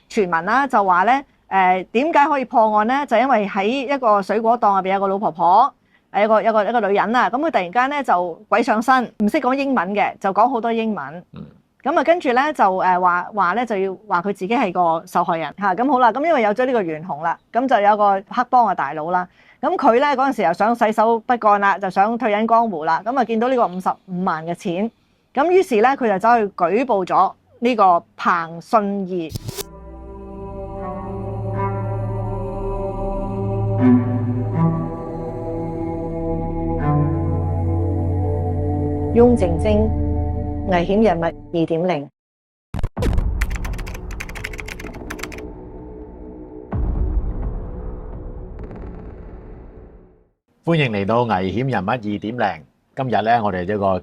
傳聞啦，就話咧點解可以破案咧？就因為喺一個水果檔入邊有個老婆婆，一個女人啊，咁佢突然間咧就鬼上身，唔識講英文嘅，就講好多英文。咁啊，跟住咧就話咧就要話佢自己係個受害人嚇。咁好啦，咁因為有咗呢個懸紅啦，咁就有個黑幫嘅大佬啦。咁佢咧嗰陣時又想洗手不幹啦，就想退隱江湖啦。咁啊見到呢個55萬嘅錢，咁於是咧佢就走去舉報咗呢個彭信義。翁靜晶危險人物2.0。歡迎嚟到危險人物2.0。今日咧，我哋呢個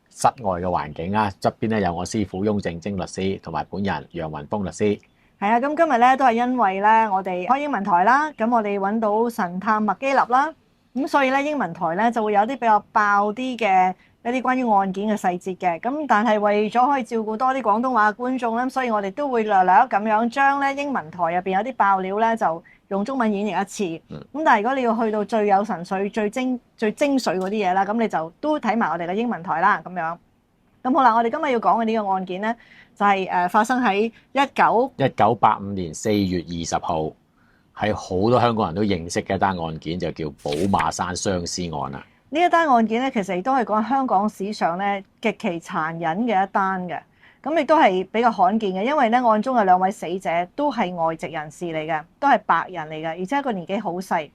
室外嘅環境啊，側邊咧有我師傅翁靜晶律師同埋本人楊雲峰律師。係啊，咁今日咧都係因為咧我哋開英文台啦，咁我哋揾到神探麥基立啦，咁所以咧英文台咧就會有啲比較爆啲嘅一啲關於案件嘅細節嘅，咁但係為咗可以照顧多啲廣東話嘅觀眾咧，所以我哋都會略略咁樣將咧英文台入邊有啲爆料咧就用中文演繹一次。咁但係如果你要去到最有神髓、最精髓嗰啲嘢啦，咁你就都睇埋我哋嘅英文台啦，咁樣。咁好啦，我哋今日要講嘅呢個案件咧，就係發生喺1985年4月20號，係好多香港人都認識嘅一單案件，就叫寶馬山雙屍案啦。呢一單案件咧，其實亦都係講香港史上咧極其殘忍嘅一單嘅，咁亦都係比較罕見嘅，因為咧案中嘅兩位死者都係外籍人士嚟嘅，都係白人嚟嘅，而且個年紀好細，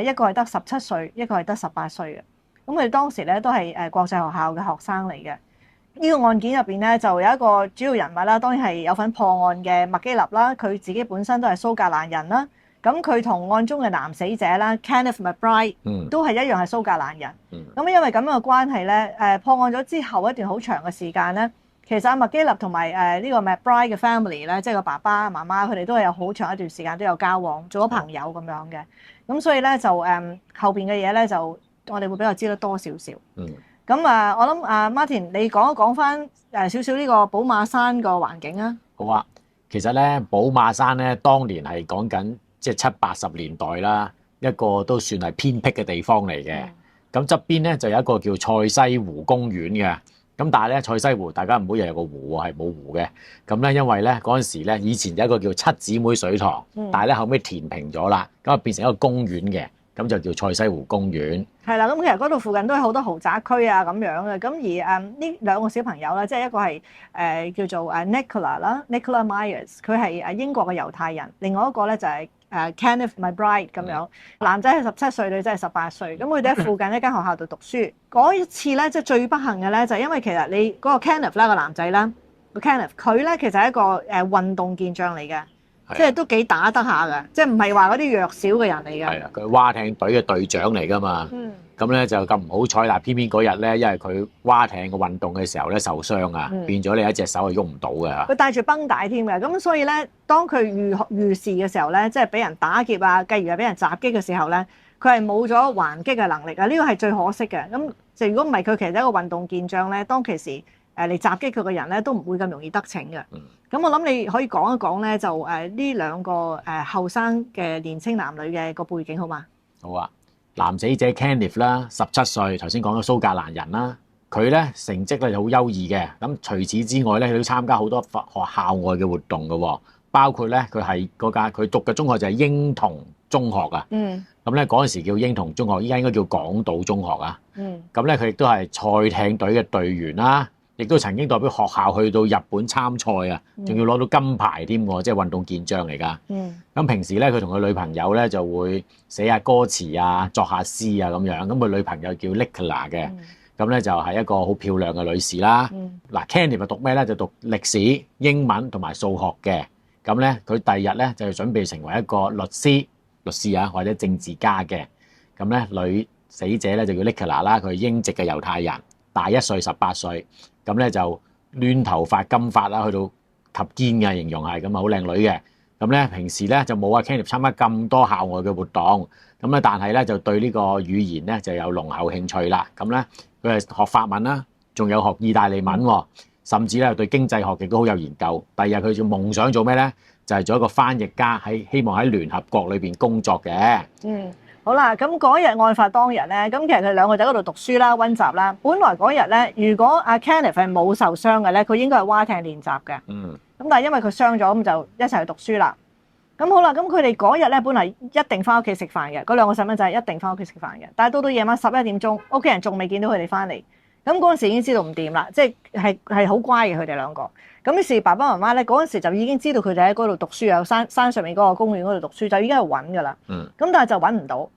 一個係得17歲，一個係得18歲嘅。咁佢哋當時咧都係國際學校嘅學生嚟嘅。呢個案件入邊咧就有一個主要人物啦，當然係有份破案嘅麥基立啦，佢自己本身都係蘇格蘭人啦。咁佢同案中嘅男死者啦 Kenneth McBride 都係一樣係蘇格蘭人。咁因為咁樣嘅關係咧，破案咗之後一段好長嘅時間咧，其實阿麥基立同埋呢個 McBride 嘅 family 咧，即係個爸爸媽媽，佢哋都係有好長一段時間都有交往，做咗朋友咁樣嘅。咁所以咧就後邊嘅嘢咧就我哋會比較知得多少少。咁我諗Martin 你講一講翻少少呢個寶馬山個環境啊。好啊，其實咧寶馬山咧當年係講緊即係70-80年代啦，一個都算係偏僻嘅地方嚟嘅。咁側邊咧就有一個叫賽西湖公園嘅。咁但係咧賽西湖大家唔好以為有個湖喎，係冇湖嘅。咁咧因為咧嗰陣時咧以前有一個叫七姊妹水塘，但係咧後尾填平咗啦，咁啊變成一個公園嘅，咁就叫賽西湖公園。係啦，咁其實嗰度附近都係好多豪宅區啊咁樣嘅。咁而呢兩個小朋友咧，即係一個係叫做Nicola 啦 ，Nicola Myers， 佢係英國嘅猶太人，另外一個咧就係Kenneth McBride 咁樣。男仔係17歲，女仔係18歲。咁佢哋喺附近一間學校度讀書。嗰一次咧，即係最不幸嘅咧，就係因為其實你嗰個 Kenneth 啦，個男仔啦，個 Kenneth 佢咧其實係一個運動健將嚟嘅。即係都幾打得下嘅，即係唔係話嗰啲弱小嘅人嚟嘅。係啊，佢蛙艇隊嘅隊長嚟㗎嘛。咁咧就咁唔好彩，但偏偏嗰日咧，因為佢蛙艇嘅運動嘅時候咧受傷啊，變咗你一隻手係喐唔到嘅嚇。佢帶住繃帶添嘅，咁所以咧，當佢遇事嘅時候咧，即係俾人打劫啊，繼而係俾人襲擊嘅時候咧，佢係冇咗還擊嘅能力啊！呢個係最可惜嘅。咁就如果唔係佢其實一個運動健將咧，當其時嚟襲擊佢嘅人咧都唔會咁容易得逞嘅。咁我諗你可以講一講咧，就呢兩個後生嘅年青男女嘅個背景好嗎？好啊，男死者 Kenneth 啦，17歲，頭先講咗蘇格蘭人啦，佢咧成績咧就好優異嘅。咁除此之外咧，佢都參加好多學校外嘅活動嘅喎，包括咧佢係佢讀嘅中學就係英童中學啊。咁咧嗰陣時叫英童中學，依家應該叫港島中學啊。咁咧佢亦都係賽艇隊嘅隊員啦。亦都曾經代表學校去到日本參賽啊，仲要攞到金牌添喎，即係運動健將嚟㗎。咁平時咧，佢同佢女朋友咧就會寫下歌詞啊，作下詩啊咁樣。咁佢女朋友叫 Nicola 嘅，咁咧就係一個好漂亮嘅女士啦。嗱 Kenneth 讀咩咧？就讀歷史、英文同埋數學嘅。咁咧佢第二日咧就準備成為一個律師啊，或者政治家嘅。咁咧女死者咧就叫 Nicola 啦，佢係英籍嘅猶太人，大1歲18歲。咁咧就亂頭髮金髮啦，去到及肩嘅形容係咁啊，好靚女嘅。咁咧平時咧就冇阿 Kenneth 參加咁多校外嘅活動，咁咧但係咧就對呢個語言咧就有濃厚興趣啦。咁咧佢係學法文啦，仲有學意大利文喎。甚至咧對經濟學亦都好有研究。第二日佢嘅夢想做咩咧？就係做一個翻譯家，希望喺聯合國裏邊工作嘅。好啦，咁嗰日案發當日咧，咁其實佢兩個就喺嗰度讀書啦、温習啦。本來嗰日咧，如果阿 Kenneth 係冇受傷嘅咧，佢應該係蛙艇練習嘅。咁但係因為佢傷咗，咁就一齊去讀書啦。咁好啦，咁佢哋嗰日咧，本來一定翻屋企食飯嘅，嗰兩個細蚊仔一定翻屋企食飯嘅。但係到夜晚11點鐘，屋企人仲未見到佢哋翻嚟。咁嗰陣時已經知道唔掂啦，即係好乖嘅佢哋兩個。咁於是爸爸媽媽咧嗰陣時就已經知道佢哋喺嗰度讀書，有山上面嗰個公園嗰度讀書，就已經係揾㗎啦。咁但係就揾唔到，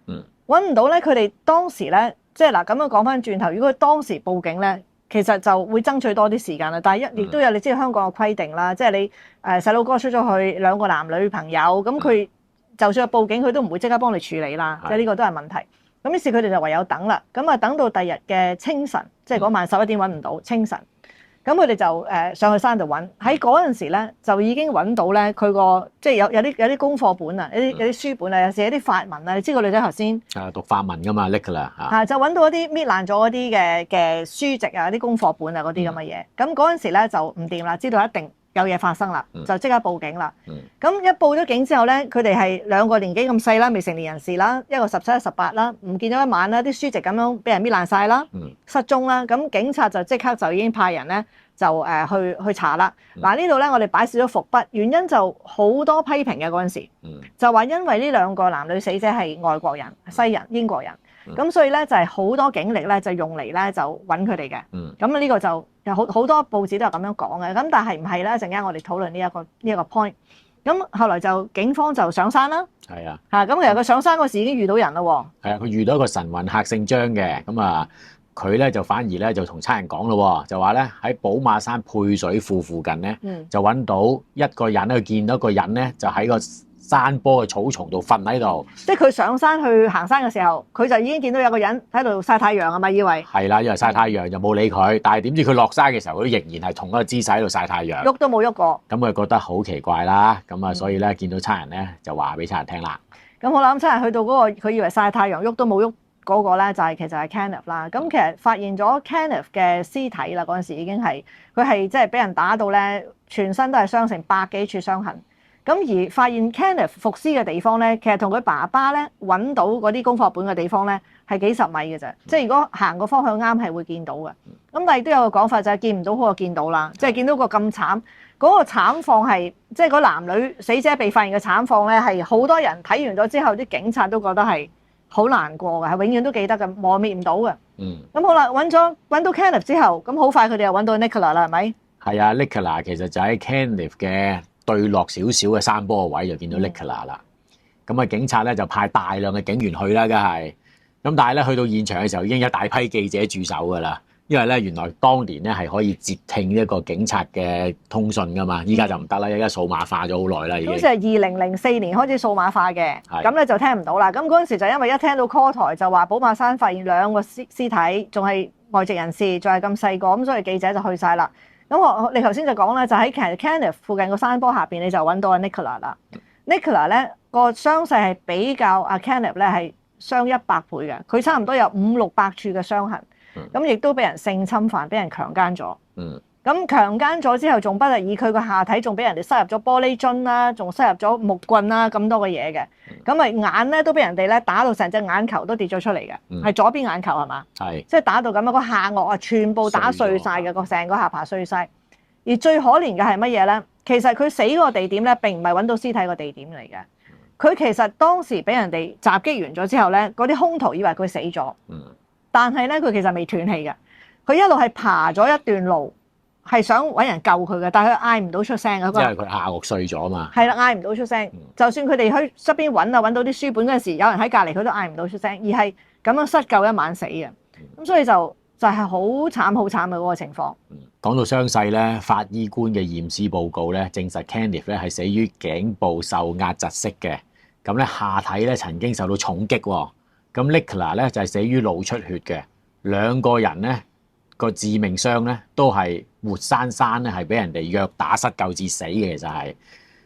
揾唔到咧。佢哋當時咧，即係嗱咁樣講翻轉頭，如果佢當時報警咧，其實就會爭取多啲時間啦。但係亦都有你知道香港嘅規定啦，即係你細路哥出咗去兩個男女朋友，咁佢就算係報警，佢都唔會即刻幫你處理啦。即係呢個都係問題。咁於是佢哋就唯有等啦。咁啊等到第日嘅清晨，即係嗰晚11點揾唔到，清晨。咁佢哋就上去山度揾，喺嗰陣時咧就已經揾到咧佢個即係有啲功課本啊，有啲書本啊，有時有啲法文啊。你知個女仔頭先讀法文噶嘛 Nicola 嚇，就揾到一啲搣爛咗嗰啲嘅書籍啊、啲功課本啊嗰啲咁嘅嘢。咁嗰陣時咧就唔掂啦，知道一定有嘢發生啦，就即刻報警啦。咁一報咗警之後咧，佢哋係兩個年紀咁細啦，未成年人士啦，一個17、18啦，唔見咗一晚啦，啲書籍咁樣俾人搣爛晒啦，失蹤啦。咁警察就即刻就已經派人咧就去查啦。嗱呢度咧我哋擺少咗伏筆，原因就好多批評嘅嗰陣時，就話因為呢兩個男女死者係外國人、西人、英國人。咁所以咧就係好多警力咧就用嚟咧就揾佢哋嘅。咁呢個就有好多報紙都係咁樣講嘅。咁但係唔係咧？陣間我哋討論呢一個 point。咁後來就警方就上山啦。係啊。咁其實佢上山嗰時已經遇到人啦喎。係啊，佢遇到一個神魂客姓張嘅。咁啊，佢咧就反而咧就同差人講咯，就話咧喺寶馬山配水庫附近咧，就揾到一個人咧，佢見到一個人咧就喺個山坡嘅草叢度瞓喺度，即係佢上山去行山嘅時候，佢就已經見到有個人喺度曬太陽啊嘛，以為係啦，因為曬太陽就冇理佢，但係點知佢落山嘅時候，佢仍然係同一個姿勢喺度曬太陽，喐都冇喐過。咁佢覺得好奇怪啦，咁啊，所以咧見到差人咧就話俾差人聽啦。咁我諗差人去到嗰個，佢以為曬太陽喐都冇喐嗰個咧，就係其實係 Kenneth 啦。咁其實發現咗 Kenneth 嘅屍體啦，嗰陣時已經係佢係即係俾人打到咧，全身都係傷成百幾處傷痕。咁而發現 Kenneth 伏屍嘅地方咧，其實同佢爸爸咧揾到嗰啲功課本嘅地方咧係幾十米嘅啫。即係如果行個方向啱係會見到嘅。咁但係亦都有個講法就係見唔到好過見到啦。即係見到個咁慘，嗰個慘況係即係嗰男女死者被發現嘅慘況咧，係好多人睇完咗之後，啲警察都覺得係好難過嘅，係永遠都記得嘅，磨滅唔到嘅。咁好啦，揾到 Kenneth 之後，咁好快佢哋又揾到 Nicola 啦，係咪？係啊 Nicola 其實就喺 Kenneth 嘅對落少少嘅山坡個位就見到 Nicola 啦。咁啊，警察咧就派大量嘅警員去啦，梗係。咁但係咧去到現場嘅時候已經有一大批記者駐守㗎啦。因為咧原來當年咧係可以截聽一個警察嘅通訊㗎嘛，依家就唔得啦，依家數碼化咗好耐啦已經。好似係2004年開始數碼化嘅，咁咧就聽唔到啦。咁嗰陣時就因為一聽到 call 台就話寶馬山發現兩個屍體，仲係外籍人士，仲係咁細個，咁所以記者就去晒啦。咁你頭先就講咧，就喺 Kenneth 附近個山坡下邊，你就揾到阿 Nicola 啦。Nicola 咧個傷勢係比較阿 Kenneth 咧係傷100倍嘅，佢差唔多有500-600處嘅傷痕。咁亦都俾人性侵犯，俾人強姦咗。咁強姦咗之後，仲不特止，佢個下體仲俾人哋塞入咗玻璃樽啦，仲塞入咗木棍啦，咁多嘅嘢嘅。咁啊眼咧都俾人哋咧打到成隻眼球都跌咗出嚟嘅，係左邊眼球係嘛？係，即係打到咁樣，個下顎啊全部打碎晒嘅，個成個下巴碎晒。而最可憐嘅係乜嘢咧？其實佢死嗰個地點咧並唔係揾到屍體個地點嚟嘅。佢其實當時俾人哋襲擊完咗之後咧，嗰啲兇徒以為佢死咗。但係咧，佢其實未斷氣嘅，佢一路係爬咗一段路，係想揾人救佢嘅，但係佢嗌唔到出聲嘅。即係佢下顎碎咗嘛。係啦，嗌唔到出聲。就算佢哋去側邊揾到啲書本嗰陣時，有人喺隔離，佢都嗌唔到出聲，而係咁樣失救一晚死嘅。咁所以就係好慘好慘嘅嗰個情況。講到傷勢咧，法醫官嘅驗屍報告咧證實 Kenneth 咧係死於頸部受壓窒息嘅，咁咧下體咧曾經受到重擊喎。咁 Nicola 咧就係死於腦出血嘅，兩個人咧個致命傷咧都係活生生咧係俾人哋虐打失救至死嘅，其實係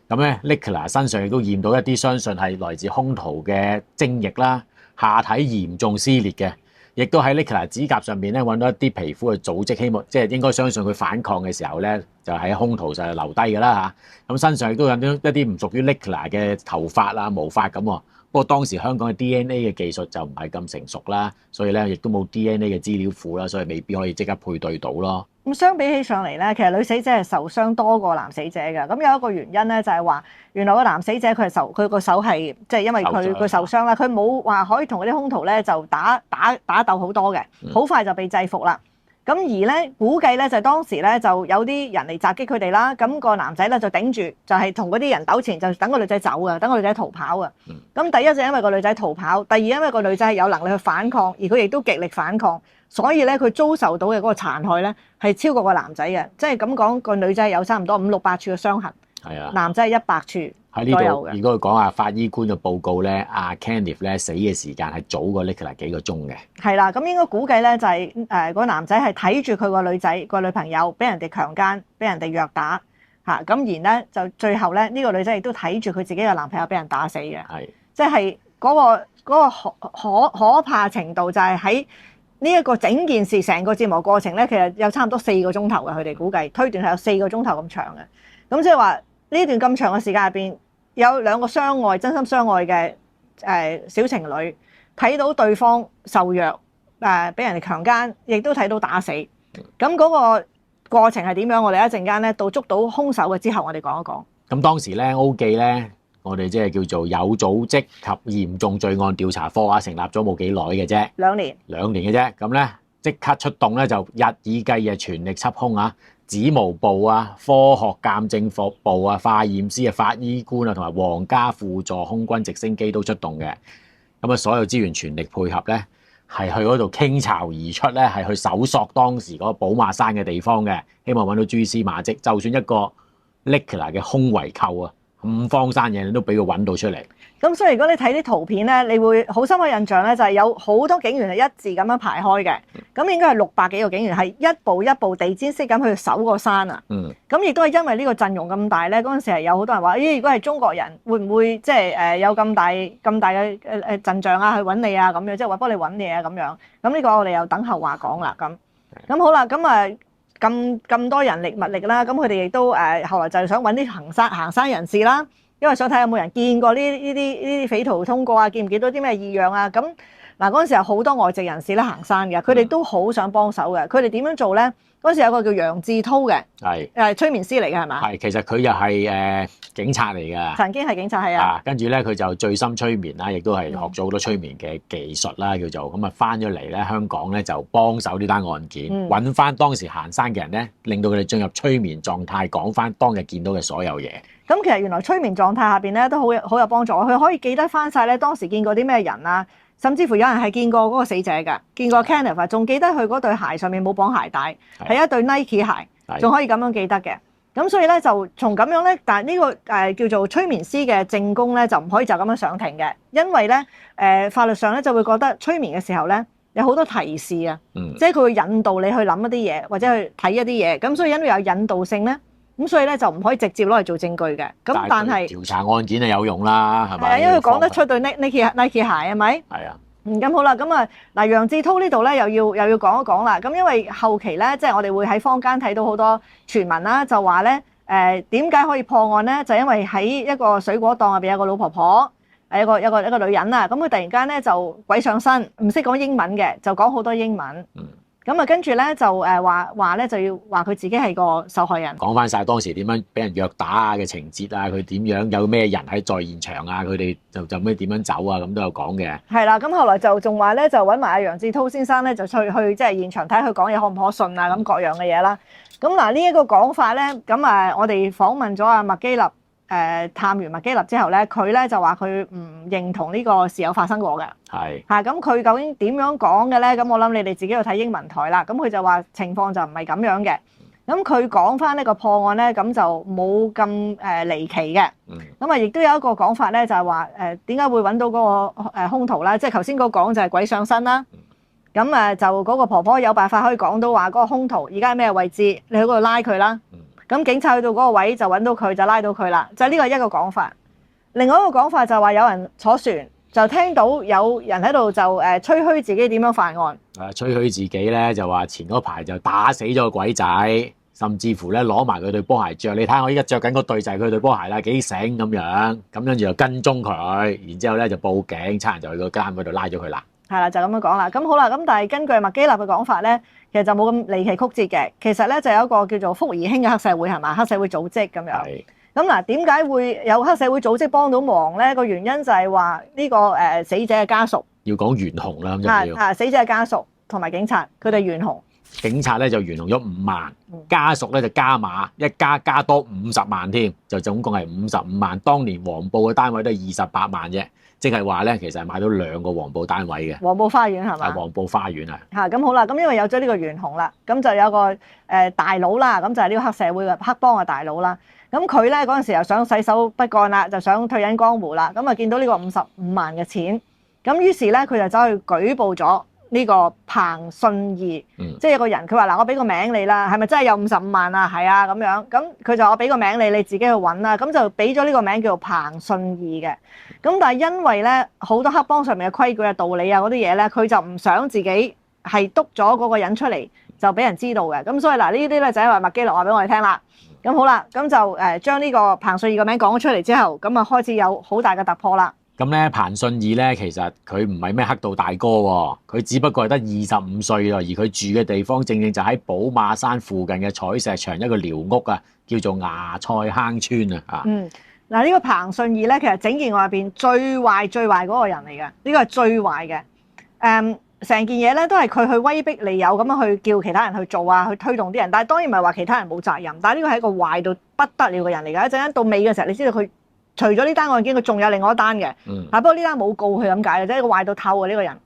咁咧。Nicola 身上亦都驗到一啲相信係來自兇徒嘅精液啦，下體嚴重撕裂嘅，亦都喺 Nicola 指甲上面咧揾到一啲皮膚嘅組織，希望即係應該相信佢反抗嘅時候咧，就喺兇徒就留低㗎啦嚇。咁身上亦都有一啲唔屬於 Nicola 嘅頭髮啊、毛髮咁喎。不過當時香港嘅 DNA 嘅技術就唔係咁成熟啦，所以咧亦都冇 DNA 嘅資料庫啦，所以未必可以即刻配對到咯。咁相比起上嚟咧，其實女死者係受傷多過男死者嘅。咁有一個原因咧，就係話原來個男死者佢個手係即係因為佢受傷啦，佢冇話可以同嗰啲兇徒咧就打鬥好多嘅，好快就被制服啦。咁而咧估計咧就當時咧就有啲人嚟襲擊佢哋啦，咁個男仔咧就頂住，就係同嗰啲人糾纏，就等個女仔走啊，等個女仔逃跑啊。咁第一就因為個女仔逃跑，第二因為個女仔係有能力去反抗，而佢亦都極力反抗，所以咧佢遭受到嘅嗰個殘害咧係超過個男仔嘅，即係咁講個女仔有差唔多500-600處嘅傷痕，係啊，男仔係100處。喺呢度，如果佢講下法醫官嘅報告咧，阿 Kenneth 咧死嘅時間係早過 Nicola 幾個鐘嘅。係啦，咁應該估計咧就係個男仔係睇住佢個女仔個女朋友俾人哋強姦、俾人哋虐打嚇，咁然咧就最後咧呢個女仔亦都睇住佢自己嘅男朋友俾人打死嘅。係，即係嗰個可怕程度就係喺呢一個整件事成個折磨過程咧，其實有差唔多4個鐘頭嘅，佢哋估計推斷係有4個鐘頭咁長嘅。咁即係話呢段咁長嘅時間入邊，有2個相愛、真心相愛嘅小情侶，睇到對方受虐，俾人哋強姦，亦都睇到打死。咁嗰個過程係點樣？我哋一陣間咧到捉到兇手嘅之後，我哋講一講。咁當時咧 O 記咧，我哋即係叫做有組織及嚴重罪案調查科啊，成立咗冇幾耐嘅啫，2年，2年嘅啫。咁咧即刻出動咧，就日以繼夜全力緝兇啊！指模部啊、科學鑑證服部啊、化驗師啊、法醫官啊，同埋皇家輔助空軍直升機都出動嘅。咁啊，所有資源全力配合咧，係去嗰度傾巢而出咧，係去搜索當時嗰個寶馬山嘅地方嘅，希望揾到蛛絲馬跡。就算一個 Nicola 嘅胸圍扣啊，五方山嘢你都俾佢揾到出嚟。咁所以如果你睇啲圖片咧，你會好深刻印象咧，就係有好多警員係一致咁樣排開嘅。咁應該係600幾個警員係一步一步地氈式咁去守個山啊。咁亦都係因為呢個陣容咁大咧，嗰陣時係有好多人話：咦，如果係中國人，會唔會即係有咁大嘅陣仗啊，去揾你啊咁樣，即係話幫你揾嘢啊咁樣。咁呢個我哋又等後話講啦。咁好啦，咁啊咁多人力物力啦，咁佢哋亦都後來就係想揾啲行山人士啦。因為想睇有冇人見過呢啲匪徒通過啊，見唔見到啲咩異樣啊？咁嗱嗰陣時有好多外籍人士咧行山嘅，佢哋都好想幫手嘅。佢哋點樣做咧？嗰陣時有個叫楊志濤嘅，係催眠師嚟嘅係嘛？係，其實佢又係警察嚟㗎。曾經係警察係啊。跟住咧佢就醉心催眠啦，亦都係學咗好多催眠嘅技術啦，叫做咁啊翻咗嚟咧香港咧就幫手呢單案件，揾翻當時行山嘅人咧，令到佢哋進入催眠狀態，講翻當日見到嘅所有嘢。咁其實原來催眠狀態下邊咧都好有幫助，佢可以記得翻晒咧當時見過啲咩人啊，甚至乎有人係見過嗰個死者㗎，見過 Kenneth， 仲記得佢嗰對鞋上面冇綁鞋帶，係一對 Nike 鞋，仲可以咁樣記得嘅。咁所以咧就從咁樣咧，但係呢個叫做催眠師嘅證供咧就唔可以就咁樣上庭嘅，因為咧法律上咧就會覺得催眠嘅時候咧有好多提示啊，即係佢會引導你去諗一啲嘢或者去睇一啲嘢，咁所以因為有引導性咧。咁所以咧就唔可以直接攞嚟做證據嘅。咁但係調查案件係有用啦，係咪？係啊，因為佢講得出對 Nike 鞋係咪？係啊。咁好啦，咁啊嗱，楊志濤呢度咧又要講一講啦。咁因為後期咧，即係我哋會喺坊間睇到好多傳聞啦，就話咧點解可以破案咧？就因為喺一個水果檔入邊有個老婆婆，一個女人啊，咁佢突然間咧就鬼上身，唔識講英文嘅，就講好多英文。咁啊，跟住咧就話咧就要話佢自己係個受害人，講翻晒當時點樣俾人虐打啊嘅情節啊，佢點樣有咩人喺現場啊，佢哋就咩點樣走啊，咁都有講嘅。係啦，咁後來就仲話咧就揾埋阿楊志濤先生咧，就去即係現場睇佢講嘢可唔可信啊，咁各樣嘅嘢啦。咁嗱呢一個講法咧，咁我哋訪問咗阿麥基立。探完麥基立之後咧，佢咧就話佢唔認同呢個事有發生過嘅。係咁佢究竟點樣講嘅咧？咁我諗你哋自己要睇英文台啦。咁佢就話情況就唔係咁樣嘅。咁佢講翻呢個破案咧，咁就冇咁離奇嘅。咁啊，亦都有一個講法咧，就係話點解會揾到嗰個兇徒啦？即係頭先嗰講就係鬼上身啦。咁就嗰個婆婆有辦法可以講到話嗰個兇徒而家喺咩位置，你去嗰度拉佢啦。咁警察去到嗰個位就揾到佢，就拉到佢啦。就呢個一個講法。另外一個講法就話有人坐船就聽到有人喺度就吹噓自己點樣犯案。吹噓自己咧就話前嗰排就打死咗個鬼仔，甚至乎咧攞埋佢對波鞋着。你睇下我依家着緊嗰對就係佢對波鞋啦，幾醒咁樣。咁跟住就跟蹤佢，然之後咧就報警，差人就去個監嗰度拉咗佢啦。係啦，就咁樣講啦。咁好啦，咁但係根據麥基納嘅講法咧，其實就冇咁離奇曲折嘅。其實咧就有一個叫做福兒興嘅黑社會係嘛，黑社會組織咁樣。係咁嗱，點解會有黑社會組織幫到忙咧？個原因就係話呢個死者嘅家屬要講懸紅啦，咁就要。死者嘅家屬同埋警察，佢哋懸紅。警察咧就懸紅咗5萬，家屬咧就加碼，一加多50萬添，就總共係55萬。當年黃埔嘅單位都係28萬啫，即係話咧其實係買到2個黃埔單位嘅。黃埔花園係嘛？黃埔花園啊。咁好啦，咁因為有咗呢個懸紅啦，咁就有個大佬啦，咁就係呢個黑社會嘅黑幫嘅大佬啦。咁佢咧嗰陣時又想洗手不幹啦，就想退隱江湖啦。咁啊見到呢個55萬嘅錢，咁於是咧佢就走去舉報咗呢個彭信義，即係有個人，佢話嗱，我俾個名你啦，係咪真係有55萬啊？係啊，咁樣，咁佢就話我俾個名你，你自己去揾啦。咁就俾咗呢個名叫做彭信義嘅。咁但係因為咧好多黑幫上面嘅規矩啊、道理啊嗰啲嘢咧，佢就唔想自己係督咗嗰個人出嚟，就俾人知道嘅。咁所以嗱呢啲咧就係話麥基諾話俾我哋聽啦。咁好啦，咁就將呢個彭信義個名講咗出嚟之後，咁啊開始有好大嘅突破啦。咁咧，彭信義咧，其實佢唔係咩黑道大哥喎，佢只不過係得25歲啊，而佢住嘅地方正正就喺寶馬山附近嘅彩石場一個寮屋啊，叫做芽菜坑村啊。嗱呢個彭信義咧，其實整件案入邊最壞嗰個人嚟嘅，呢個係最壞嘅。成件嘢咧都係佢去威逼利誘咁樣去叫其他人去做啊，去推動啲人。但係當然唔係話其他人冇責任，但係呢個係一個壞到不得了嘅人嚟㗎。一陣間到尾嘅時候，你知道佢除咗呢單案件，佢仲有另外一單嘅。不過呢單冇告佢咁解嘅，即係一個壞到透嘅呢個人。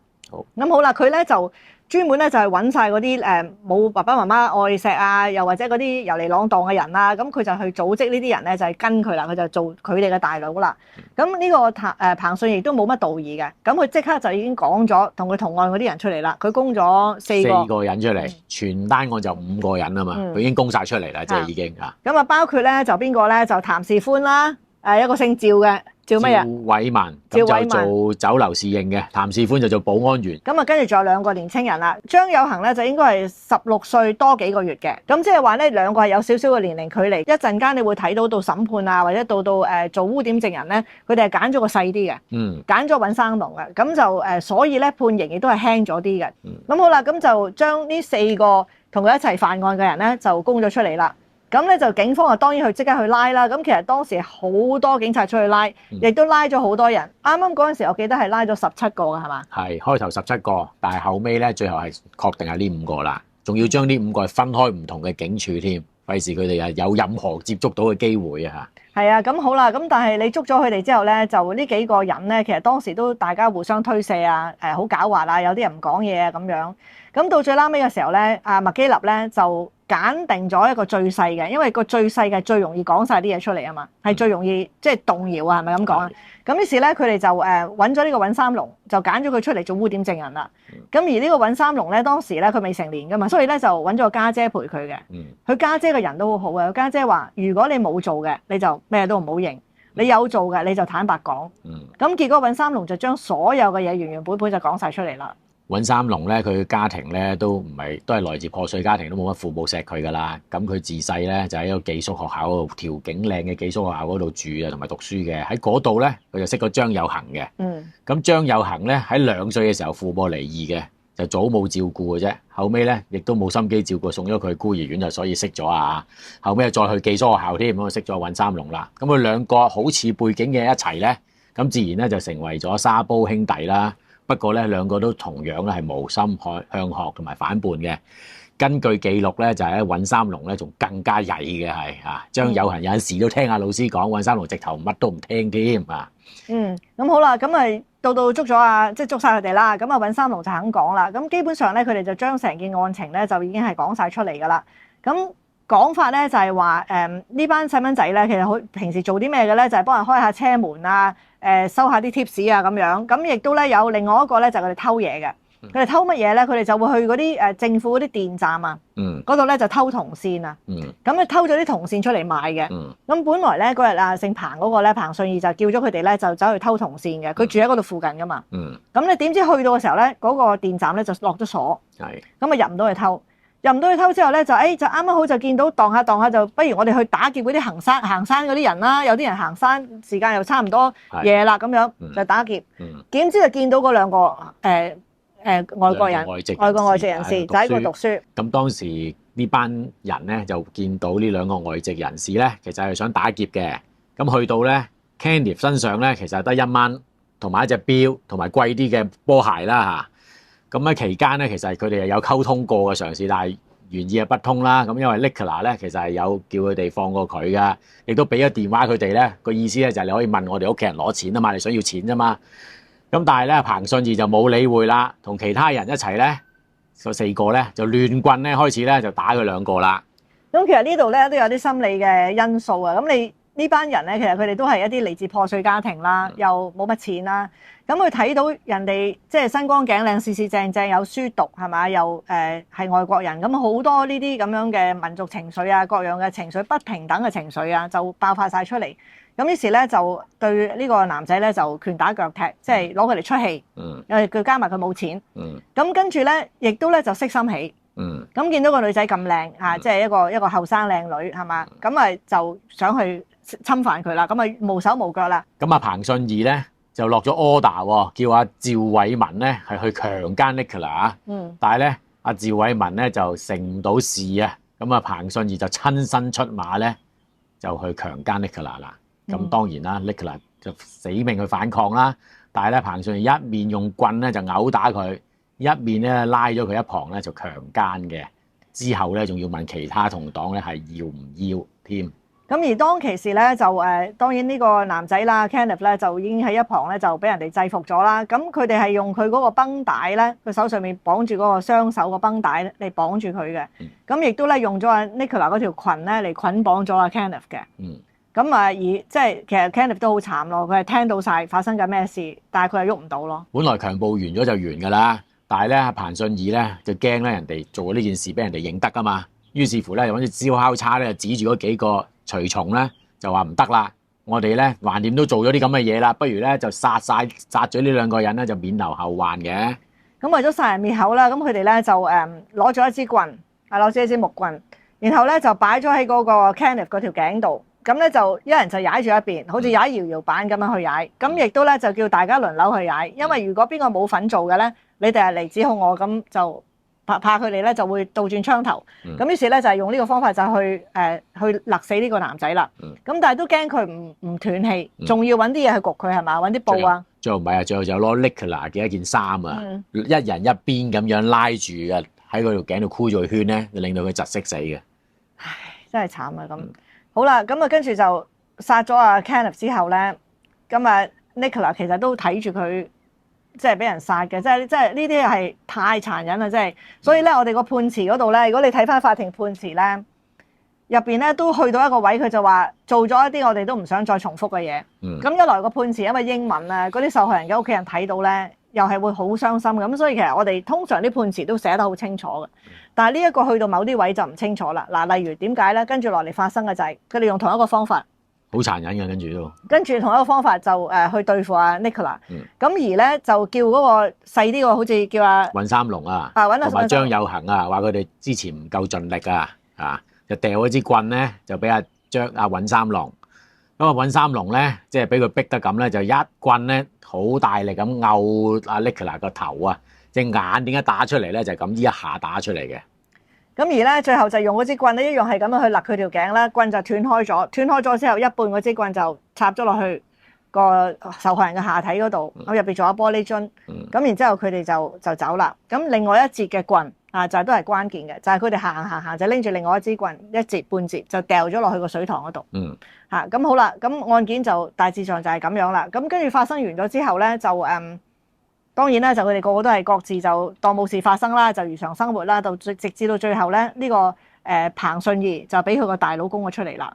咁好啦，佢咧就專門咧就係揾晒嗰啲冇爸爸媽媽愛錫啊，又或者嗰啲遊離浪蕩嘅人啊，咁佢就去組織呢啲人咧就係跟佢啦，佢就做佢哋嘅大佬啦。咁呢個彭信義都冇乜道義嘅，咁佢即刻就已經講咗同佢同案嗰啲人出嚟啦，佢供咗4個人出嚟，全單案就5個人啊嘛，佢已經供晒出嚟啦，即係已經啊。咁啊包括咧就邊個咧就譚士歡啦，一個姓趙嘅。趙乜嘢？趙偉文，咁就做酒樓侍應嘅，譚士歡就做保安員。咁啊，跟住仲有2個年青人啦。張有恒咧就應該係16歲多幾個月嘅。咁即係話咧2個係有少少嘅年齡距離。一陣間你會睇到審判啊，或者到做污點證人咧，佢哋係揀咗個細啲嘅，揀咗尹生龍嘅。咁就所以咧判刑亦都係輕咗啲嘅。咁好啦，咁就將呢4個同佢一齊犯案嘅人咧就供咗出嚟啦。咁咧就警方啊當然去即刻去拉啦。咁其實當時好多警察出去拉，亦都拉咗好多人。啱啱嗰陣時我記得係拉咗17個嘅係嘛？係開頭17個，但係後尾咧最後係確定係呢5個啦，仲要將呢5個係分開唔同嘅警署添，費事佢哋有任何接觸到嘅機會啊嚇。係啊，咁好啦，咁但係你捉咗佢哋之後咧，就呢幾個人咧，其實當時都大家互相推卸啊，好狡猾啊，有啲人唔講嘢啊咁樣。咁到最拉尾嘅時候咧，麥基立咧就揀定咗一個最細嘅，因為個最細嘅最容易講晒啲嘢出嚟啊嘛，係最容易即係動搖啊，係咪咁講啊？咁於是咧，佢哋就揾咗呢個尹三龍，就揀咗佢出嚟做污點證人啦。咁而呢個尹三龍咧，當時咧佢未成年噶嘛，所以咧就揾咗個家姐陪佢嘅。佢家姐個人都好好嘅，家姐話：如果你冇做嘅，你就咩都唔好認；你有做嘅，你就坦白講。咁結果尹三龍就將所有嘅嘢原原本本就講晒出嚟啦。尹三龍咧，佢家庭咧都係來自破碎家庭，都冇乜父母錫佢噶啦。咁佢自細咧就喺一個寄宿學校嗰度，條件靚嘅寄宿學校嗰度住啊，同埋讀書嘅。喺嗰度咧，佢就識咗張有恒嘅。咁張有恒咧喺2歲嘅時候父母離異嘅，就祖母照顧嘅啫。後尾咧亦都冇心機照顧，送咗佢去孤兒院，就所以識咗啊。後尾又再去寄宿學校添，咁就識咗尹三龍啦。咁佢2個好似背景嘅一齊咧，咁自然咧就成為咗沙煲兄弟啦。不過咧，2個都同樣咧係無心向學同埋反叛嘅。根據記錄咧，就係尹三龍咧仲更加曳嘅係啊，張有恒有陣時都聽下老師講，尹三龍直頭乜都唔聽添啊。咁好啦，咁咪到捉咗即係捉晒佢哋啦。咁啊，尹三龍就肯講啦。咁基本上咧，佢哋就將成件案情咧就已經係講晒出嚟噶啦。咁講法咧就係話呢班細蚊仔咧，其實好平時做啲咩嘅咧，就係幫人開下車門啊。收下啲 tips 啊咁樣，咁亦都咧有另外一個咧就係佢哋偷嘢嘅。佢哋偷乜嘢咧？佢哋就會去嗰啲政府嗰啲電站啊，嗰度咧就偷銅線啊。咁佢偷咗啲銅線出嚟賣嘅。咁本來咧嗰日啊，姓彭嗰個咧，彭信義就叫咗佢哋咧就走去偷銅線嘅。佢住喺嗰度附近噶嘛。咁你點知去到嘅時候咧，嗰個電站咧就落咗鎖。咁啊入唔到去偷。入唔到去偷之後咧，就啱啱好就見到蕩下，就不如我哋去打劫嗰啲行山嗰啲人啦。有啲人行山時間又差唔多夜啦，咁樣就打劫。點知就見到嗰兩個外國人，外國外籍人士就喺度讀書。咁當時呢班人咧就見到呢兩個外籍人士咧，其實係想打劫嘅。咁去到咧 Kenneth 身上咧，其實係得1蚊同埋一隻錶同埋貴啲嘅波鞋啦嚇。咁喺期間咧，其實佢哋係有溝通過嘅嘗試，但係原意係不通啦。咁因為 Nicola 咧，其實係有叫佢哋放過佢噶，亦都俾咗電話佢哋咧。個意思咧就係你可以問我哋屋企人攞錢啊嘛，你想要錢啫嘛。咁但係咧，彭信義就冇理會啦，同其他人一齊咧，嗰4個咧就亂棍咧開始咧就打佢2個啦。咁其實呢度咧都有啲心理嘅因素啊。咁你呢班人咧，其實佢哋都係一啲嚟自破碎家庭啦，又冇乜錢啦。咁佢睇到人哋即係身光頸靚、四四正正有書讀係嘛，又係外國人，咁好多呢啲咁樣嘅民族情緒啊，各樣嘅情緒不平等嘅情緒啊，就爆發晒出嚟。咁於是咧就對呢個男仔咧就拳打腳踢，即係攞佢嚟出氣。因為佢加埋佢冇錢。咁跟住咧，亦都咧就色心起。咁見到個女仔咁靚嚇，即係一個後生靚女係嘛，咁咪就想去侵犯佢啦，咁咪無手無腳啦。咁彭信義咧就落咗 order 叫阿趙偉文咧係去強姦 Nicola 啊。但係咧阿趙偉文咧就成唔到事啊。咁彭信義就親身出馬咧就去強姦 Nicola 啦。咁當然啦，Nicola 就死命去反抗啦。但係咧彭信義一面用棍咧就毆打佢，一面咧拉咗佢一旁咧就強姦嘅。之後咧仲要問其他同黨咧係要唔要添。咁而當其時咧就當然呢個男仔啦 Kenneth 咧就已經喺一旁咧就俾人哋制服咗啦。咁佢哋係用佢嗰個繃帶咧，佢手上面綁住嗰個雙手個繃帶嚟綁住佢嘅。咁亦都咧用咗阿 Nicola 嗰條裙咧嚟捆綁咗阿 Kenneth 嘅。咁而即係其實 Kenneth 都好慘咯，佢係聽到晒發生緊咩事，但係佢係喐唔到咯。本來強暴完咗就完㗎啦，但係咧彭信義咧就驚咧人哋做咗呢件事俾人哋認得㗎嘛，於是乎咧就揾隻燒烤叉咧指住嗰幾個隨從咧就話唔得啦，我哋咧橫掂都做咗啲咁嘅嘢啦，不如咧就殺咗呢2個人咧就免留後患嘅。咁為咗殺人滅口啦，咁佢哋咧就攞咗一支棍，攞咗一支木棍，然後咧就擺咗喺嗰個 Kenneth 嗰條頸度。咁咧就一人就踩住一邊，好似踩搖搖板咁樣去踩。咁亦都咧就叫大家輪流去踩，因為如果邊個冇份做嘅咧，你哋係嚟指控我，咁就怕佢哋咧就會倒轉槍頭。咁於是咧就係用呢個方法就去勒死呢個男仔啦。咁但係都驚佢唔斷氣，仲要揾啲嘢去焗佢係嘛？揾啲布啊。最後唔係啊，最後就攞 Nicola 嘅一件衫啊，一人一邊咁樣拉住嘅，喺佢條頸度箍住個圈咧，就令到佢窒息死嘅。唉，真係慘啊咁。好啦，咁啊跟住就殺咗阿 Kenneth 之後咧，咁啊 Nicola 其實都睇住佢即係俾人殺嘅，即係呢啲係太殘忍啦，即係。所以咧，我哋個判詞嗰度咧，如果你睇翻法庭判詞咧，入邊咧都去到一個位，佢就話做咗一啲我哋都唔想再重複嘅嘢。咁一來個判詞因為英文啊，嗰啲受害人嘅屋企人睇到咧，又係會好傷心嘅。咁所以其實我哋通常啲判詞都寫得好清楚嘅。但係呢一個去到某啲位就唔清楚啦。嗱，例如點解咧？跟住落嚟發生嘅就係佢哋用同一個方法，好殘忍嘅，跟住同一個方法就去對付阿 Nicola。咁而咧就叫嗰個細啲個好似叫阿尹三龍啊，同埋張有恒啊，話佢哋之前唔夠盡力啊，就掉嗰支棍咧就俾阿尹三龍。咁啊尹三龍咧即係俾佢逼得咁咧，就一棍咧好大力咁毆阿 Nicola 個頭啊！隻眼點解打出嚟咧？就係咁呢一下打出嚟嘅。咁而咧，最後就用嗰支棍咧，一樣係咁樣去勒佢條頸啦。棍就斷開咗，斷開咗之後，一半嗰支棍就插咗落去個受害人嘅下體嗰度。咁入邊仲有玻璃樽。咁然之後佢哋就走啦。咁另外一節嘅棍啊，就係都係關鍵嘅，就係佢哋行就拎住另外一支棍，一節半節就掉咗落去個水塘嗰度。咁好啦，咁案件就大致上就係咁樣啦。咁跟住發生完咗之後咧，就當然啦，就佢哋個個都係各自就當冇事發生啦，就如常生活啦。直至到最後咧，呢個彭信義就俾佢個大佬供咗出嚟啦。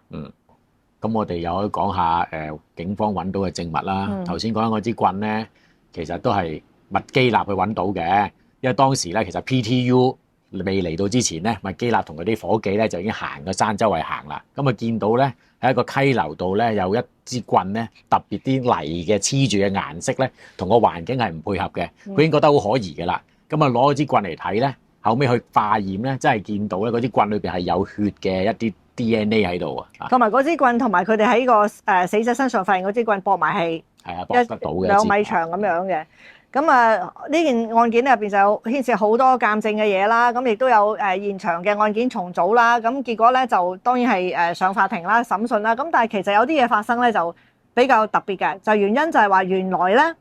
咁我哋又可以講下警方揾到嘅證物啦。頭先講緊嗰支棍咧，其實都係麥基納去揾到嘅，因為當時咧其實 PTU 未嚟到之前咧，麥基納同佢啲伙計咧就已經行個山周圍行啦。咁啊見到咧喺一個溪流度咧有一支棍咧，特別啲泥嘅黐住嘅顏色咧，同個環境係唔配合嘅，佢已經覺得好可疑嘅啦。咁啊攞支棍嚟睇咧，後尾去化驗咧，真係見到咧嗰啲棍裏邊係有血嘅一啲 DNA 喺度啊。同埋嗰支棍同埋佢哋喺個死者身上發現嗰支棍駁埋係駁得到嘅2米長咁樣嘅。咁啊呢件案件入邊就有牽涉好多鑑證嘅嘢啦，咁亦都有現場嘅案件重組啦，咁結果咧就當然係上法庭啦、審訊啦，咁但係其實有啲嘢發生咧就比較特別嘅，就原因就係話原來咧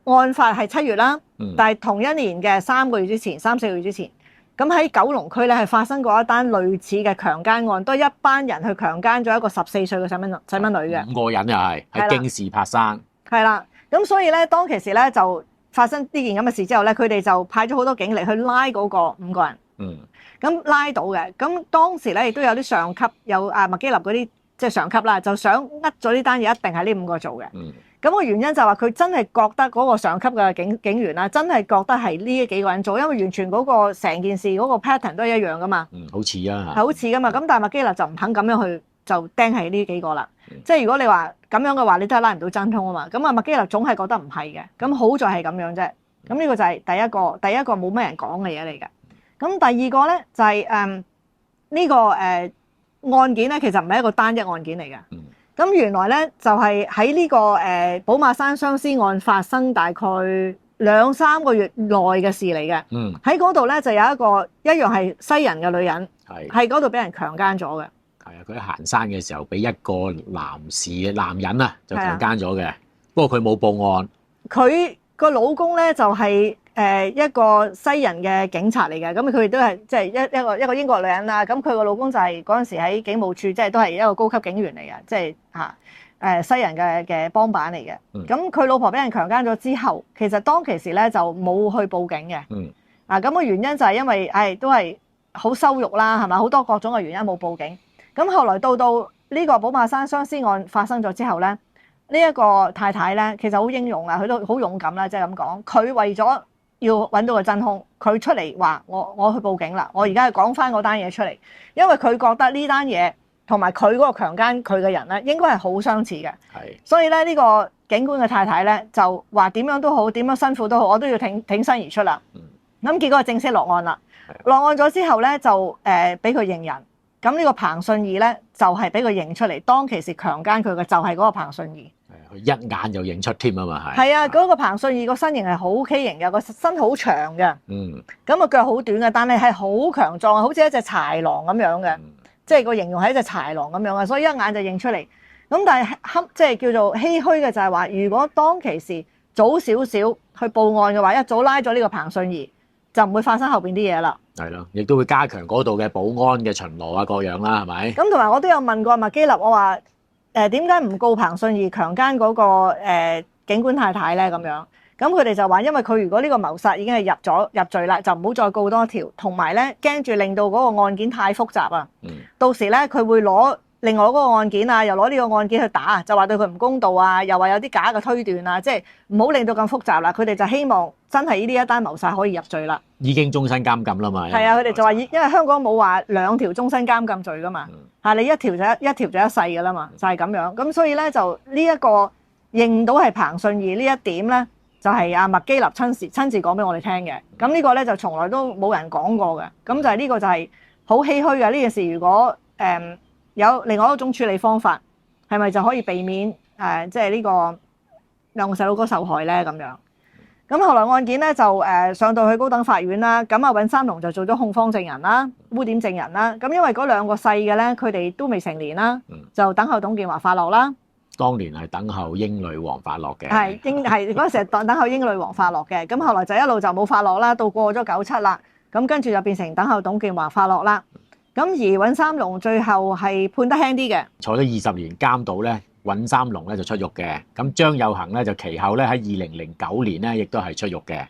案發係7月啦，但係同一年嘅3個月之前、3、4個月之前，咁喺九龍區咧係發生過一單類似嘅強姦案，都係一班人去強姦咗一個14歲嘅細蚊女嘅，5個人又係喺京士柏山，係啦，咁所以咧當其時咧就發生呢件咁嘅事之後咧，佢哋就派咗好多警力去拉嗰個5個人。咁拉到嘅。咁當時咧亦都有啲上級，有麥基納嗰啲即係上級啦，就想咗呢單嘢一定係呢5個做嘅。咁個原因就係話佢真係覺得嗰個上級嘅警員啦，真係覺得係呢幾個人做，因為完全嗰個成件事嗰個 pattern 都係一樣噶嘛。好似啊，係好似噶嘛。咁但係麥基納就唔肯咁樣去就釘係呢幾個啦。即係如果你話咁樣嘅話，你都係拉唔到真兇啊嘛。咁啊麥基納總係覺得唔係嘅。咁好在係咁樣啫。咁呢個就係第一個冇咩人講嘅嘢嚟嘅。咁第二個咧就係呢個案件咧，其實唔係一個單一案件嚟嘅。咁原來咧就係喺呢個寶馬山相思案發生大概2-3個月內嘅事嚟嘅。喺嗰度咧就有一樣係西人嘅女人，喺嗰度俾人強姦咗嘅。係啊，佢喺行山嘅時候俾一個男人啊就強姦咗嘅。不過佢冇報案。佢個老公咧就係一個西人嘅警察嚟嘅，咁佢哋都係即係一個英國女人啦。咁佢個老公就係嗰陣時喺警務處，即係都係一個高級警員嚟嘅，即係西人嘅幫辦嚟嘅。咁佢老婆俾人強姦咗之後，其實當其時咧就冇去報警嘅。咁個原因就係因為都係好羞辱啦，係咪？好多各種嘅原因冇報警。咁後來到呢個寶馬山相思案發生咗之後咧，呢一個太太咧其實好英勇啊，佢都好勇敢啦，即係咁講。佢為咗要揾到個真兇，佢出嚟話我去報警啦，我而家係講翻嗰單嘢出嚟，因為佢覺得呢單嘢同埋佢嗰個強姦佢嘅人咧應該係好相似嘅。所以咧呢個警官嘅太太咧就話點樣都好，點樣辛苦都好，我都要挺身而出啦。咁結果正式落案啦。落案咗之後咧就俾佢認人。咁呢個彭信義咧就係俾佢認出嚟，當其時強姦佢嘅就係嗰個彭信義。佢一眼就認出添啊嘛，係啊，嗰個彭信義個身形係好畸形嘅，個身好長嘅。咁個腳好短嘅，但係係好強壯，好似一隻豺狼咁樣嘅。即係個形容係一隻豺狼咁樣嘅，所以一眼就認出嚟。咁但係即係叫做唏噓嘅就係話，如果當其時早少少去報案嘅話，一早拉咗呢個彭信義，就唔會發生後邊啲嘢啦。係咯，亦都會加強嗰度嘅保安嘅巡邏啊，各樣啦，係咪？咁同埋我都有問過麥基納，我話點解唔告彭信義強姦嗰個警官太太咧？咁樣，咁佢哋就話，因為佢如果呢個謀殺已經係入罪啦，就唔好再告多條，同埋咧驚住令到嗰個案件太複雜啊。到時咧佢會攞另外嗰個案件啊，又攞呢個案件去打，就話對佢唔公道啊，又話有啲假嘅推斷啊，即係唔好令到咁複雜啦。佢哋就希望真係呢一單謀殺可以入罪啦。已經終身監禁啦嘛。係啊，佢哋就話因為香港冇話2條終身監禁罪噶嘛，你一條就一世噶啦嘛，就係咁樣。咁所以咧就呢一個認到係彭信義呢一點咧，就係阿麥基納親自講俾我哋聽嘅。咁呢個咧就從來都冇人講過嘅。咁就係呢個就係好唏噓嘅呢件事。如果有另外一種處理方法，係咪就可以避免即係呢個2個細佬哥受害咧？咁樣。咁後來案件咧就上到去高等法院啦。咁阿尹三龍就做咗控方證人啦、污點證人啦。咁因為嗰2個細嘅咧，佢哋都未成年啦，就等候董建華發落啦。當年係等候英女王發落嘅。係嗰陣時係等候英女王發落嘅。咁後來就一路就冇發落啦，到過咗97啦。咁跟住就變成等候董建華發落啦。咁而尹三龍最後係判得輕啲嘅，坐咗20年監度咧。尹三龍咧就出獄嘅，咁張有恒咧就其後咧喺2009年咧亦都係出獄嘅。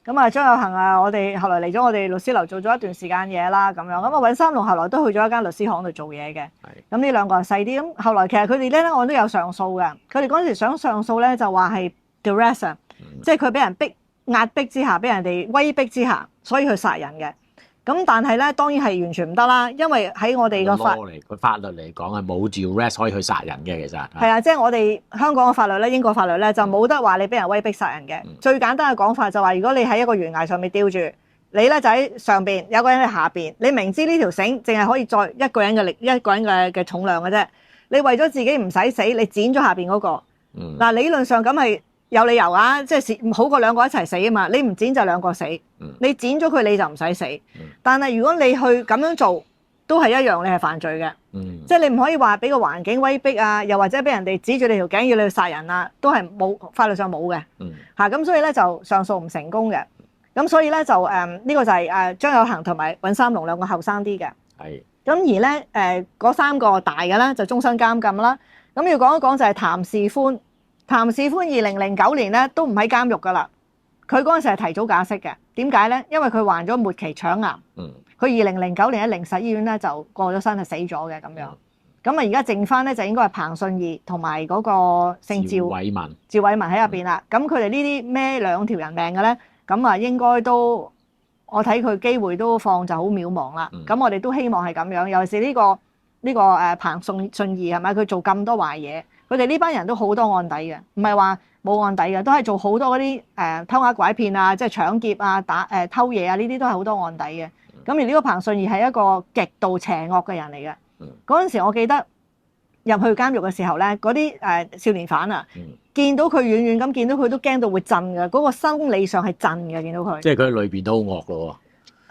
咁啊張有恒啊，我哋後來嚟咗我哋律師樓做咗一段時間嘢啦，咁樣咁啊尹三龍後來都去咗一間律師行度做嘢嘅。咁呢2個係細啲，咁後來其實佢哋咧我都有上訴嘅，佢哋嗰陣時想上訴咧就話係 duress，即係佢俾人逼壓迫之下，俾人哋威逼之下，所以去殺人嘅。咁但係咧，當然係完全唔得啦，因為喺我哋個法律嚟講係冇 duress 可以去殺人嘅，其實係啊，即係我哋香港嘅法律咧，英國法律咧就冇得話你俾人威逼殺人嘅。最簡單嘅講法就話，如果你喺一個懸崖上面吊住，你咧就喺上邊，有個人喺下邊，你明知呢條繩淨係可以載一個人嘅力，一個人嘅重量嘅啫。你為咗自己唔使死，你剪咗下邊嗰個。嗱，理論上咁係有理由啊，即係好過兩個一齊死啊嘛。你唔剪就兩個死，你剪咗佢你就唔使死。但係如果你去咁樣做，都係一樣，你係犯罪嘅。即係你唔可以話俾個環境威逼啊，又或者俾人哋指住你條頸要你去殺人啊，都係冇法律上冇嘅。咁所以咧就上訴唔成功嘅。咁所以咧就呢個就係張有恒同埋尹三龍兩個後生啲嘅。係。咁而咧嗰3個大嘅咧就終身監禁啦。咁要講一講就係譚士寬。譚士寬2009年咧都唔喺監獄噶啦，佢嗰陣時係提早假釋嘅。點解咧？因為佢患咗末期腸癌。佢2009年喺靈實醫院咧就過咗身，係死咗嘅咁樣。咁啊而家剩翻咧就應該係彭信義同埋嗰個姓趙偉文。趙偉文喺入邊啦。咁佢哋呢啲孭2條人命嘅咧，咁啊應該都我睇佢機會都放就好渺茫啦。咁我哋都希望係咁樣，尤其是呢個彭信義係咪？佢做咁多壞嘢，佢哋呢班人都好多案底嘅，唔係話冇案底嘅，都係做好多嗰啲偷呃拐騙啊，即係搶劫啊、偷嘢啊，呢啲都係好多案底嘅。咁而呢個彭信義係一個極度邪惡嘅人嚟嘅。嗰陣時我記得入去監獄嘅時候咧，嗰啲少年犯啊，見到佢遠遠咁見到佢都驚到會震嘅，嗰個生理上係震嘅，見到佢。即係佢裏邊都好惡咯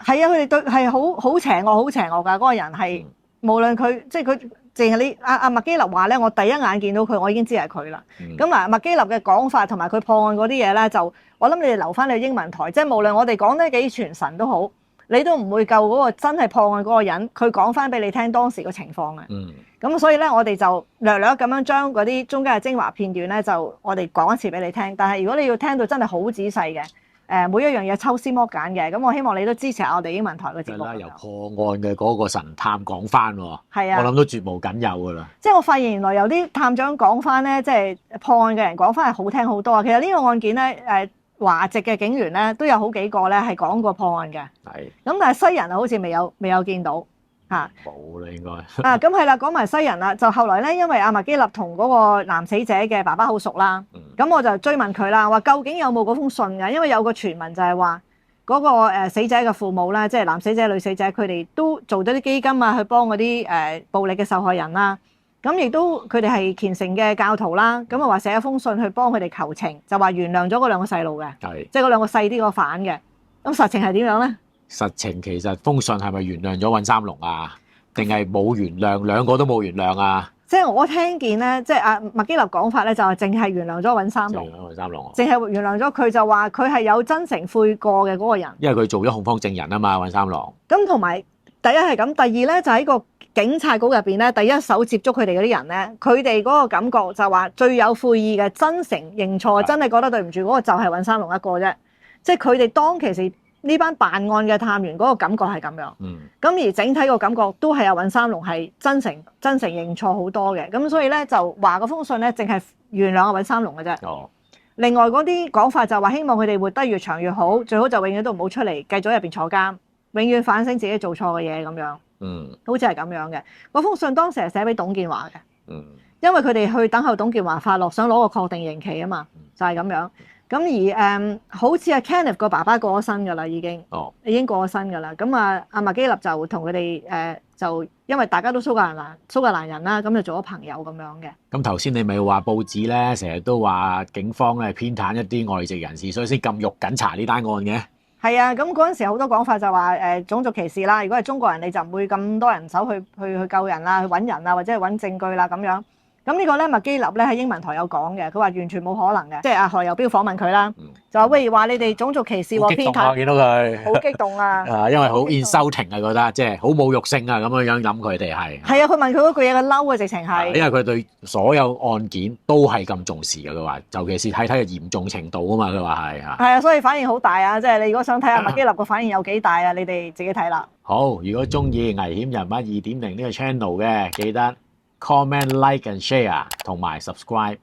喎。係啊，佢哋對係好邪惡、好邪惡㗎。嗰個人係無論佢即係佢，淨係你阿麥基立話咧，我第一眼見到佢，我已經知係佢啦。咁麥基立嘅講法同埋佢破案嗰啲嘢咧，就我諗你哋留翻你英文台，即係無論我哋講得幾傳神都好。你都唔會夠嗰個真係破案嗰個人，佢講翻俾你聽當時個情況嘅。咁所以咧，我哋就略略咁樣將嗰啲中間嘅精華片段咧，就我哋講一次俾你聽。但係如果你要聽到真係好仔細嘅，每一樣嘢抽絲剝繭嘅，咁我希望你都支持下我哋英文台嘅節目。由破案嘅嗰個神探講翻喎，係啊，我諗都絕無僅有㗎啦。即係我發現原來有啲探長講翻咧，即係破案嘅人講翻係好聽好多啊。其實呢個案件咧，華籍嘅警員咧都有好幾個咧係講過破案嘅，咁但係西人啊好似未有見到嚇，冇啦應該咁係啦，講埋西人啦，就後來咧因為阿麥基立同嗰個男死者嘅爸爸好熟啦，咁我就追問佢啦，話究竟有冇嗰封信㗎？因為有個傳聞就係話嗰個死者嘅父母啦，即係男死者、女死者，佢哋都做咗啲基金啊，去幫嗰啲暴力嘅受害人啦。咁亦都佢哋係虔誠嘅教徒啦，咁啊話寫一封信去幫佢哋求情，就話原諒咗嗰兩個細路嘅，即係嗰兩個細啲個犯嘅。咁實情係點樣咧？實情其實封信係咪原諒咗尹三龍啊？定係冇原諒，兩個都冇原諒啊？即係我聽見咧，即係阿麥基立講法咧，就係淨係原諒咗尹三龍，淨係原諒咗佢，就話佢係有真誠悔過嘅嗰個人，因為佢做咗控方證人啊嘛，尹三龍。咁同埋第一係咁，第二咧就喺個警察局入邊咧，第一手接觸佢哋嗰啲人咧，佢哋嗰個感覺就話最有悔意嘅、真誠認錯、真係覺得對唔住嗰個就係尹三龍一個啫。即係佢哋當其時呢班辦案嘅探員嗰個感覺係咁樣。咁而整體個感覺都係有尹三龍係真誠認錯好多嘅。咁所以咧就話嗰封信咧，淨係原諒阿尹三龍嘅啫。另外嗰啲講法就話希望佢哋活得越長越好，最好就永遠都唔好出嚟，繼續喺入邊坐監，永遠反省自己做錯嘅嘢咁樣。好似係咁樣嘅。嗰封信當時係寫俾董建華嘅，因為佢哋去等候董建華發落，想攞個確定刑期啊嘛，就係咁樣。咁而好似阿 Kenneth 個爸爸過咗身㗎啦，已經過咗身㗎啦。咁阿麥基立就同佢哋就因為大家都蘇格蘭人啦，咁就做咗朋友咁樣嘅。咁頭先你咪話報紙咧，成日都話警方咧偏袒一啲外籍人士，所以先咁肉緊查呢單案嘅。係啊，咁嗰陣時好多講法就話種族歧視啦。如果係中國人，你就唔會咁多人手去救人啦，去揾人啊，或者係揾證據啦咁樣。咁呢個咧麥基立咧喺英文台有講嘅，佢話完全冇可能嘅。即係阿何猷標訪問佢啦，就話喂話你哋種族歧視喎，偏袒。見到佢好激動啊！因為好 insulting 啊，覺得即係好侮辱性啊，咁樣諗佢哋係。係啊，佢問佢嗰句嘢嘅嬲啊，直情係。因為佢對所有案件都係咁重視嘅，佢話，尤其是睇個嚴重程度啊嘛，佢話係嚇。係啊，所以反應好大啊！即係你如果想睇下麥基立個反應有幾大啊，你哋自己睇啦。好，如果中意危險人物2.0呢個 channel 嘅，記得 comment、like and share 同埋 subscribe。